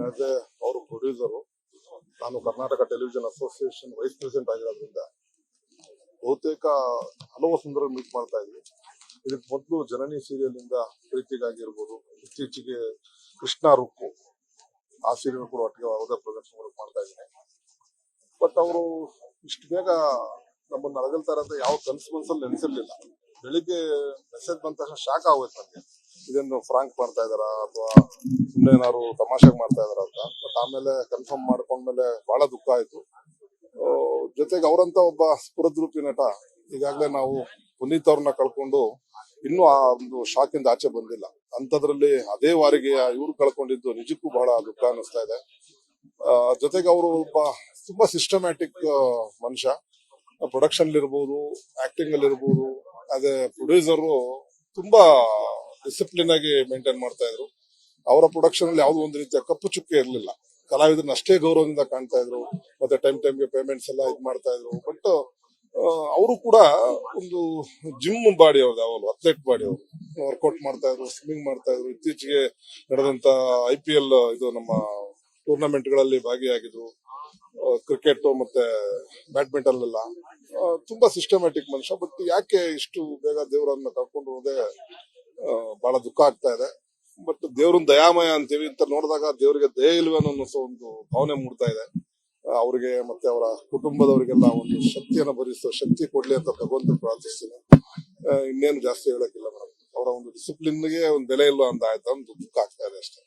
As A ಅವರು producer, ನಾನು Karnataka television association vice president ಆಗಿರೋದ್ರಿಂದ ಬಹುತೇಕ ಹಲವು ಸಂದರ್ಭ ಮೀಟ್ ಮಾಡ್ತಾ ಇದ್ವಿ. ಇದಕ್ಕೆ ಮೊದಲು ಜನನಿ ಸೀರಿಯಲ್ ಇಂದ ಪ್ರೀತಿಗಾಗಿರ್ಬೋದು, ಇತ್ತೀಚೆಗೆ ಕೃಷ್ಣ ರುಕ್ಕು ಆ ಸೀರಿಯಲ್ ಕೂಡ ಒಟ್ಟಿಗೆ ಯಾವುದೇ ಪ್ರೊಡಕ್ಷನ್ ಮಾಡ್ತಾ ಇದ್ದೀನಿ. ಬಟ್ ಅವರು ಇಷ್ಟು ಬೇಗ ನಮ್ಮನ್ನ ಅರಗಲ್ತಾರೆ ಅಂತ ಯಾವ ಕನ್ಸಲ್ಲಿ ನೆನೆಸಿರ್ಲಿಲ್ಲ. ಬೆಳಿಗ್ಗೆ ಮೆಸೇಜ್ ಬಂದ ತಕ್ಷಣ ಶಾಕ್ ಆಗೋಯ್ತು ನನಗೆ, ಇದೇನು ಫ್ರಾಂಕ್ ಮಾಡ್ತಾ ಇದಾರ ಅಥವಾ ಸುಮ್ಮನೆ ಏನಾದ್ರು ತಮಾಷೆಗೆ ಮಾಡ್ತಾ ಇದಾರ ಅಂತ. ಬಟ್ ಆಮೇಲೆ ಕನ್ಫರ್ಮ್ ಮಾಡ್ಕೊಂಡ್ಮೇಲೆ ಬಹಳ ದುಃಖ ಆಯ್ತು. ಜೊತೆಗೆ ಅವರಂತ ಒಬ್ಬ ಸ್ಫುರದ್ರೂಪಿ ನಟ, ಈಗಾಗಲೇ ನಾವು ಪುನೀತ್ ಅವ್ರನ್ನ ಕಳ್ಕೊಂಡು ಇನ್ನೂ ಆ ಒಂದು ಶಾಕ್ ಇಂದ ಆಚೆ ಬಂದಿಲ್ಲ. ಅಂತದ್ರಲ್ಲಿ ಅದೇ ವಾರಿಗೆ ಇವ್ರು ಕಳ್ಕೊಂಡಿದ್ದು ನಿಜಕ್ಕೂ ಬಹಳ ದುಃಖ ಅನಿಸ್ತಾ ಇದೆ. ಜೊತೆಗೆ ಅವರು ಒಬ್ಬ ತುಂಬಾ ಸಿಸ್ಟಮ್ಯಾಟಿಕ್ ಮನುಷ್ಯ. ಪ್ರೊಡಕ್ಷನ್ ಇರ್ಬೋದು, ಆಕ್ಟಿಂಗ್ ಅಲ್ಲಿ ಇರ್ಬೋದು, ಅದೇ ಪ್ರೊಡ್ಯೂಸರ್ ತುಂಬಾ ಡಿಸಿಪ್ಲಿನ್ ಆಗಿ ಮೇಂಟೈನ್ ಮಾಡ್ತಾ ಇದ್ರು. ಅವರ ಪ್ರೊಡಕ್ಷನ್ ಅಲ್ಲಿ ಯಾವುದೋ ಒಂದು ರೀತಿಯ ಕಪ್ಪು ಚುಕ್ಕೆ ಇರಲಿಲ್ಲ. ಕಲಾವಿದರನ್ನ ಅಷ್ಟೇ ಗೌರವದಿಂದ ಕಾಣ್ತಾ ಇದ್ರು, ಮತ್ತೆ ಟೈಮ್ಗೆ ಪೇಮೆಂಟ್ಸ್ ಎಲ್ಲ ಇದು ಮಾಡ್ತಾ ಇದ್ರು. ಬಟ್ ಅವರು ಕೂಡ ಒಂದು ಜಿಮ್ ಬಾಡಿ ಅವ್ರದ್ದು, ಯಾವಾಗಲೂ ಅಥ್ಲೆಟ್ ಬಾಡಿ ಅವರು, ವರ್ಕೌಟ್ ಮಾಡ್ತಾ ಇದ್ರು, ಸ್ವಿಮ್ಮಿಂಗ್ ಮಾಡ್ತಾ ಇದ್ರು. ಇತ್ತೀಚೆಗೆ ನಡೆದಂತ IPL ಇದು ನಮ್ಮ ಟೂರ್ನಮೆಂಟ್ ಗಳಲ್ಲಿ ಭಾಗಿಯಾಗಿದ್ರು. ಕ್ರಿಕೆಟ್ ಮತ್ತೆ ಬ್ಯಾಡ್ಮಿಂಟನ್ ಎಲ್ಲ ತುಂಬಾ ಸಿಸ್ಟಮ್ಯಾಟಿಕ್ ಮನುಷ್ಯ. ಬಟ್ ಯಾಕೆ ಇಷ್ಟು ಬೇಗ ದೇವರನ್ನ ಕರ್ಕೊಂಡು ಹೋದೆ ಬಹಳ ದುಃಖ ಆಗ್ತಾ ಇದೆ. ಬಟ್ ದೇವ್ರನ್ನ ದಯಾಮಯ ಅಂತೀವಿ ಅಂತ ನೋಡಿದಾಗ ದೇವರಿಗೆ ದಯೆ ಇಲ್ವೇನೋ ಅನ್ನೋ ಒಂದು ಭಾವನೆ ಮೂಡ್ತಾ ಇದೆ. ಅವರಿಗೆ ಮತ್ತೆ ಅವರ ಕುಟುಂಬದವರಿಗೆಲ್ಲ ಒಂದು ಶಕ್ತಿಯನ್ನು ಭರಿಸೋ ಶಕ್ತಿ ಕೊಡ್ಲಿ ಅಂತ ಭಗವಂತ ಪ್ರಾರ್ಥಿಸ್ತೀನಿ. ಇನ್ನೇನು ಜಾಸ್ತಿ ಹೇಳಕ್ಕಿಲ್ಲ ಮೇಡಮ್. ಅವರ ಒಂದು ಡಿಸಿಪ್ಲಿನ್ಗೆ ಒಂದು ಬೆಲೆ ಇಲ್ಲ ಅಂತ ಆಯ್ತು ಅಂತ ದುಃಖ ಆಗ್ತಾ ಇದೆ ಅಷ್ಟೇ.